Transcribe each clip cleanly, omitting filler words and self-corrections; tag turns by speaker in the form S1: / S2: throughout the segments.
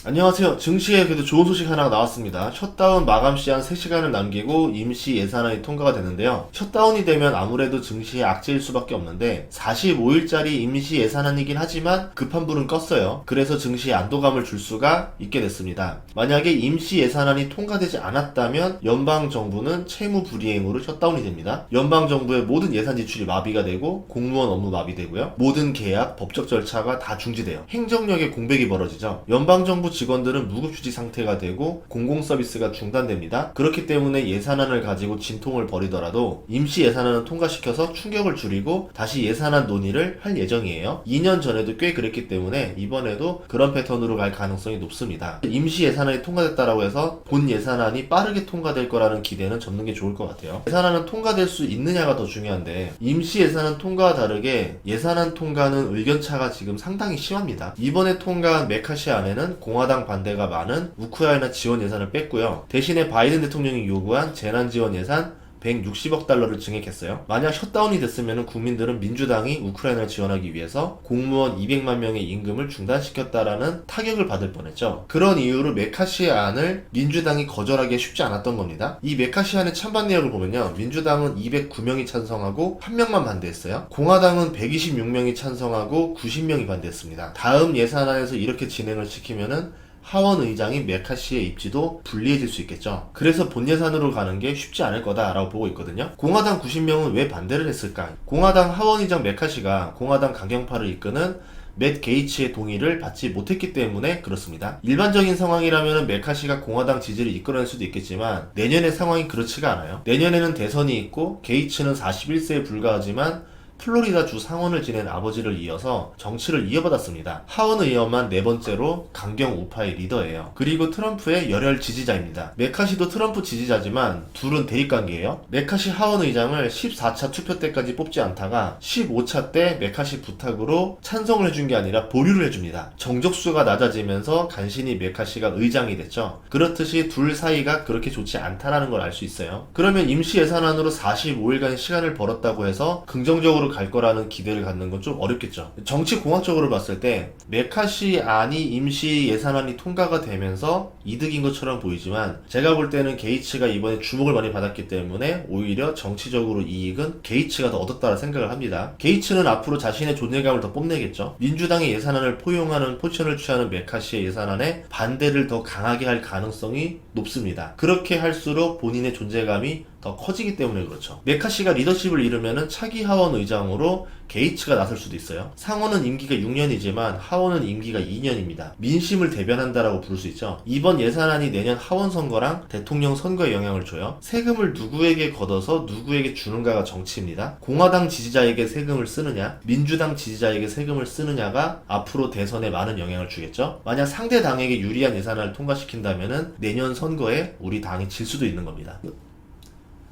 S1: 안녕하세요. 증시에 그래도 좋은 소식 하나가 나왔습니다. 셧다운 마감 시한 3시간을 남기고 임시 예산안이 통과가 됐는데요. 셧다운이 되면 아무래도 증시에 악재일 수밖에 없는데 45일짜리 임시 예산안이긴 하지만 급한 불은 껐어요. 그래서 증시에 안도감을 줄 수가 있게 됐습니다. 만약에 임시 예산안이 통과되지 않았다면 연방정부는 채무 불이행으로 셧다운이 됩니다. 연방정부의 모든 예산 지출이 마비가 되고 공무원 업무 마비되고요. 모든 계약, 법적 절차가 다 중지돼요. 행정력의 공백이 벌어지죠. 연방정부 직원들은 무급휴직 상태가 되고 공공서비스가 중단됩니다. 그렇기 때문에 예산안을 가지고 진통을 벌이더라도 임시 예산안을 통과시켜서 충격을 줄이고 다시 예산안 논의를 할 예정이에요. 2년 전에도 꽤 그랬기 때문에 이번에도 그런 패턴으로 갈 가능성이 높습니다. 임시 예산안이 통과됐다라고 해서 본 예산안이 빠르게 통과될 거라는 기대는 접는 게 좋을 것 같아요. 예산안은 통과될 수 있느냐가 더 중요한데 임시 예산안 통과와 다르게 예산안 통과는 의견차가 지금 상당히 심합니다. 이번에 통과한 메카시 안에는 공화당 반대가 많은 우크라이나 지원 예산을 뺐고요. 대신에 바이든 대통령이 요구한 재난 지원 예산 160억 달러를 증액했어요. 만약 셧다운이 됐으면 국민들은 민주당이 우크라이나를 지원하기 위해서 공무원 200만 명의 임금을 중단시켰다라는 타격을 받을 뻔했죠. 그런 이유로 메카시 안을 민주당이 거절하기 쉽지 않았던 겁니다. 이 메카시 안의 찬반 내역을 보면요. 민주당은 209명이 찬성하고 1명만 반대했어요. 공화당은 126명이 찬성하고 90명이 반대했습니다. 다음 예산안에서 이렇게 진행을 시키면은 하원 의장인 메카시의 입지도 불리해질 수 있겠죠. 그래서 본 예산으로 가는 게 쉽지 않을 거다라고 보고 있거든요. 공화당 90명은 왜 반대를 했을까? 공화당 하원 의장 메카시가 공화당 강경파를 이끄는 맷 게이츠의 동의를 받지 못했기 때문에 그렇습니다. 일반적인 상황이라면 메카시가 공화당 지지를 이끌어낼 수도 있겠지만 내년의 상황이 그렇지가 않아요. 내년에는 대선이 있고 게이츠는 41세에 불과하지만 플로리다 주 상원을 지낸 아버지를 이어서 정치를 이어받았습니다. 하원 의원만 4번째로 강경 우파의 리더예요. 그리고 트럼프의 열혈 지지자입니다. 메카시도 트럼프 지지자지만 둘은 대립관계예요. 메카시 하원 의장을 14차 투표 때까지 뽑지 않다가 15차 때 메카시 부탁으로 찬성을 해준 게 아니라 보류를 해줍니다. 정족수가 낮아지면서 간신히 메카시가 의장이 됐죠. 그렇듯이 둘 사이가 그렇게 좋지 않다라는 걸 알 수 있어요. 그러면 임시 예산안으로 45일간 시간을 벌었다고 해서 긍정적으로 갈 거라는 기대를 갖는 건 좀 어렵겠죠. 정치 공학적으로 봤을 때 메카시 안이 임시 예산안이 통과가 되면서 이득인 것처럼 보이지만 제가 볼 때는 게이츠가 이번에 주목을 많이 받았기 때문에 오히려 정치적으로 이익은 게이츠가 더 얻었다고 생각을 합니다. 게이츠는 앞으로 자신의 존재감을 더 뽐내겠죠. 민주당의 예산안을 포용하는 포지션을 취하는 메카시의 예산안에 반대를 더 강하게 할 가능성이 높습니다. 그렇게 할수록 본인의 존재감이 더 커지기 때문에 그렇죠. 메카시가 리더십을 잃으면 차기 하원 의장으로 게이츠가 나설 수도 있어요. 상원은 임기가 6년이지만 하원은 임기가 2년입니다. 민심을 대변한다라고 부를 수 있죠. 이번 예산안이 내년 하원 선거랑 대통령 선거에 영향을 줘요. 세금을 누구에게 걷어서 누구에게 주는가가 정치입니다. 공화당 지지자에게 세금을 쓰느냐, 민주당 지지자에게 세금을 쓰느냐가 앞으로 대선에 많은 영향을 주겠죠. 만약 상대 당에게 유리한 예산안을 통과시킨다면 내년 선거에 우리 당이 질 수도 있는 겁니다.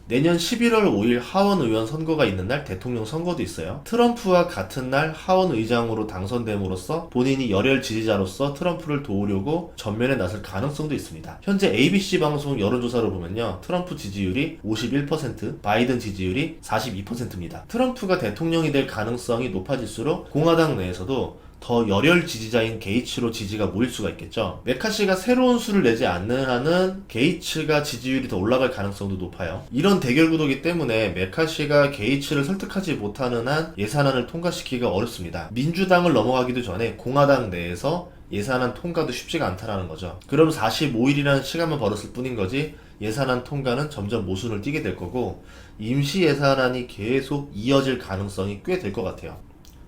S1: 내년 11월 5일 하원 의원 선거가 있는 날 대통령 선거도 있어요. 트럼프와 같은 날 하원 의장으로 당선됨으로써 본인이 열혈 지지자로서 트럼프를 도우려고 전면에 나설 가능성도 있습니다. 현재 ABC 방송 여론조사로 보면요. 트럼프 지지율이 51%, 바이든 지지율이 42%입니다. 트럼프가 대통령이 될 가능성이 높아질수록 공화당 내에서도 더 열혈 지지자인 게이츠로 지지가 모일 수가 있겠죠. 메카시가 새로운 수를 내지 않는 한은 게이츠가 지지율이 더 올라갈 가능성도 높아요. 이런 대결 구도이기 때문에 메카시가 게이츠를 설득하지 못하는 한 예산안을 통과시키기가 어렵습니다. 민주당을 넘어가기도 전에 공화당 내에서 예산안 통과도 쉽지가 않다라는 거죠. 그럼 45일이라는 시간만 벌었을 뿐인 거지 예산안 통과는 점점 모순을 띠게 될 거고 임시 예산안이 계속 이어질 가능성이 꽤 될 것 같아요.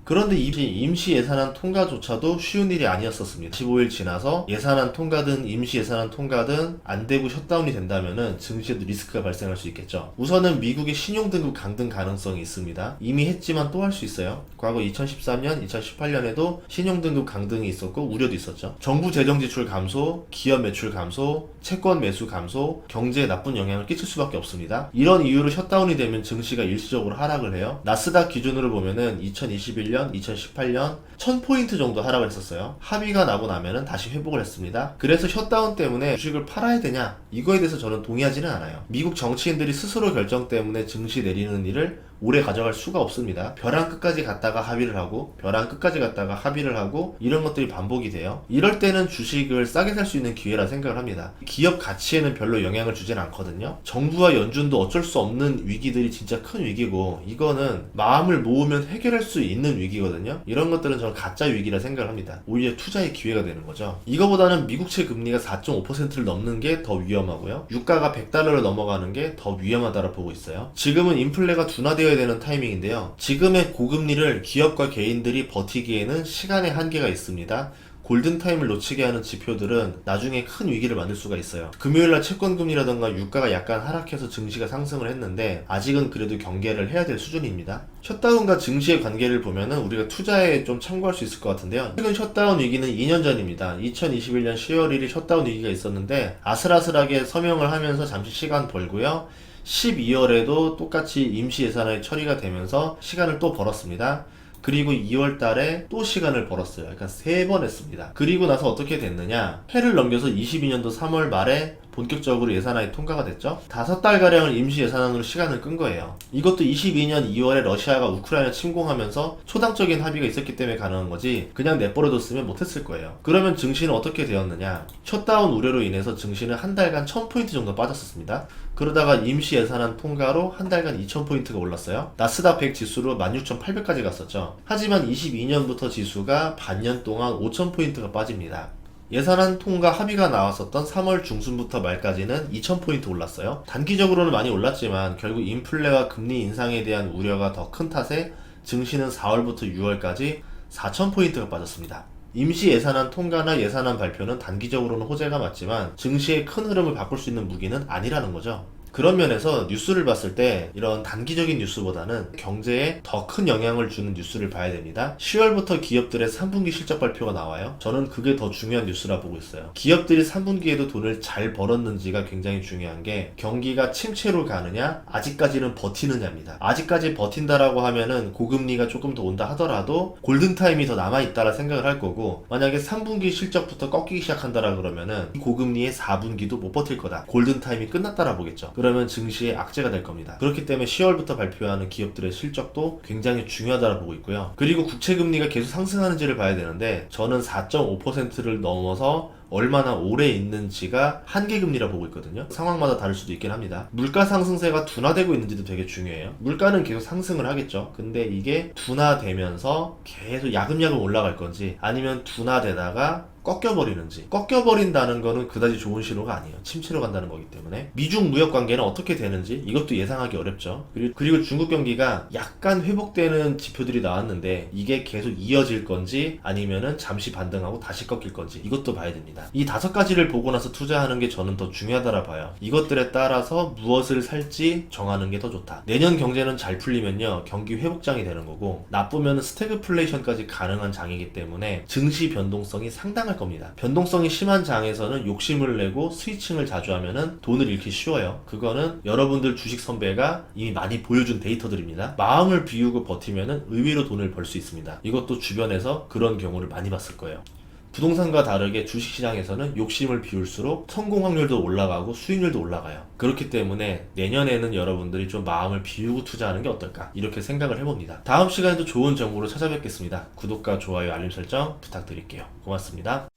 S1: 그런데 임시 예산안 통과조차도 쉬운 일이 아니었었습니다. 15일 지나서 예산안 통과든 임시 예산안 통과든 안 되고 셧다운이 된다면은 증시에도 리스크가 발생할 수 있겠죠. 우선은 미국의 신용등급 강등 가능성이 있습니다. 이미 했지만 또 할 수 있어요. 과거 2013년, 2018년에도 신용등급 강등이 있었고 우려도 있었죠. 정부 재정 지출 감소, 기업 매출 감소, 채권 매수 감소, 경제에 나쁜 영향을 끼칠 수밖에 없습니다. 이런 이유로 셧다운이 되면 증시가 일시적으로 하락을 해요. 나스닥 기준으로 보면은 2021년 2018년 1000포인트 정도 하락을 했었어요. 합의가 나고 나면은 다시 회복을 했습니다. 그래서 셧다운 때문에 주식을 팔아야 되냐? 이거에 대해서 저는 동의하지는 않아요. 미국 정치인들이 스스로 결정 때문에 증시 내리는 일을 오래 가져갈 수가 없습니다. 벼랑 끝까지 갔다가 합의를 하고 벼랑 끝까지 갔다가 합의를 하고 이런 것들이 반복이 돼요. 이럴 때는 주식을 싸게 살 수 있는 기회라 생각을 합니다. 기업 가치에는 별로 영향을 주진 않거든요. 정부와 연준도 어쩔 수 없는 위기들이 진짜 큰 위기고 이거는 마음을 모으면 해결할 수 있는 위기거든요. 이런 것들은 저는 가짜 위기라 생각을 합니다. 오히려 투자의 기회가 되는 거죠. 이거보다는 미국채 금리가 4.5%를 넘는 게 더 위험하고요. 유가가 100달러를 넘어가는 게 더 위험하다고 보고 있어요. 지금은 인플레가 둔화되어야 되는 타이밍인데요. 지금의 고금리를 기업과 개인들이 버티기에는 시간의 한계가 있습니다. 골든타임을 놓치게 하는 지표들은 나중에 큰 위기를 만들 수가 있어요. 금요일날 채권금리라던가 유가가 약간 하락해서 증시가 상승을 했는데 아직은 그래도 경계를 해야 될 수준입니다. 셧다운과 증시의 관계를 보면은 우리가 투자에 좀 참고할 수 있을 것 같은데요. 최근 셧다운 위기는 2년 전입니다. 2021년 10월 1일 셧다운 위기가 있었는데 아슬아슬하게 서명을 하면서 잠시 시간 벌고요. 12월에도 똑같이 임시 예산안이 처리가 되면서 시간을 또 벌었습니다. 그리고 2월 달에 또 시간을 벌었어요. 그러니까 3번 했습니다. 그리고 나서 어떻게 됐느냐? 해를 넘겨서 22년도 3월 말에 본격적으로 예산안이 통과가 됐죠. 5달가량을 임시 예산안으로 시간을 끈 거예요. 이것도 22년 2월에 러시아가 우크라이나 침공하면서 초당적인 합의가 있었기 때문에 가능한 거지 그냥 내버려뒀으면 못했을 거예요. 그러면 증시는 어떻게 되었느냐? 셧다운 우려로 인해서 증시는 한 달간 1000포인트 정도 빠졌었습니다. 그러다가 임시 예산안 통과로 한 달간 2000포인트가 올랐어요. 나스닥 100 지수로 16800까지 갔었죠. 하지만 22년부터 지수가 반년 동안 5000포인트가 빠집니다. 예산안 통과 합의가 나왔었던 3월 중순부터 말까지는 2000포인트 올랐어요. 단기적으로는 많이 올랐지만 결국 인플레와 금리 인상에 대한 우려가 더 큰 탓에 증시는 4월부터 6월까지 4000포인트가 빠졌습니다. 임시 예산안 통과나 예산안 발표는 단기적으로는 호재가 맞지만 증시의 큰 흐름을 바꿀 수 있는 무기는 아니라는 거죠. 그런 면에서 뉴스를 봤을 때 이런 단기적인 뉴스보다는 경제에 더 큰 영향을 주는 뉴스를 봐야 됩니다. 10월부터 기업들의 3분기 실적 발표가 나와요. 저는 그게 더 중요한 뉴스라 보고 있어요. 기업들이 3분기에도 돈을 잘 벌었는지가 굉장히 중요한 게 경기가 침체로 가느냐 아직까지는 버티느냐입니다. 아직까지 버틴다라고 하면은 고금리가 조금 더 온다 하더라도 골든타임이 더 남아있다라 생각을 할 거고 만약에 3분기 실적부터 꺾이기 시작한다라 그러면은 고금리의 4분기도 못 버틸 거다. 골든타임이 끝났다라 보겠죠. 그러면 증시의 악재가 될 겁니다. 그렇기 때문에 10월부터 발표하는 기업들의 실적도 굉장히 중요하다고 보고 있고요. 그리고 국채금리가 계속 상승하는지를 봐야 되는데 저는 4.5%를 넘어서 얼마나 오래 있는지가 한계금리라 보고 있거든요. 상황마다 다를 수도 있긴 합니다. 물가 상승세가 둔화되고 있는지도 되게 중요해요. 물가는 계속 상승을 하겠죠. 근데 이게 둔화되면서 계속 야금야금 올라갈 건지 아니면 둔화되다가 꺾여버린다는 거는 그다지 좋은 신호가 아니에요. 침체로 간다는 거기 때문에. 미중 무역 관계는 어떻게 되는지 이것도 예상하기 어렵죠. 그리고 중국 경기가 약간 회복되는 지표들이 나왔는데 이게 계속 이어질 건지 아니면은 잠시 반등하고 다시 꺾일 건지 이것도 봐야 됩니다. 이 5가지를 보고 나서 투자하는 게 저는 더 중요하다라 봐요. 이것들에 따라서 무엇을 살지 정하는 게 더 좋다. 내년 경제는 잘 풀리면요 경기 회복장이 되는 거고 나쁘면 스태그플레이션까지 가능한 장이기 때문에 증시 변동성이 상당할 겁니다. 변동성이 심한 장에서는 욕심을 내고 스위칭을 자주 하면은 돈을 잃기 쉬워요. 그거는 여러분들 주식 선배가 이미 많이 보여준 데이터들입니다. 마음을 비우고 버티면은 의외로 돈을 벌 수 있습니다. 이것도 주변에서 그런 경우를 많이 봤을 거예요. 부동산과 다르게 주식시장에서는 욕심을 비울수록 성공 확률도 올라가고 수익률도 올라가요. 그렇기 때문에 내년에는 여러분들이 좀 마음을 비우고 투자하는 게 어떨까 이렇게 생각을 해봅니다. 다음 시간에도 좋은 정보로 찾아뵙겠습니다. 구독과 좋아요 알림 설정 부탁드릴게요. 고맙습니다.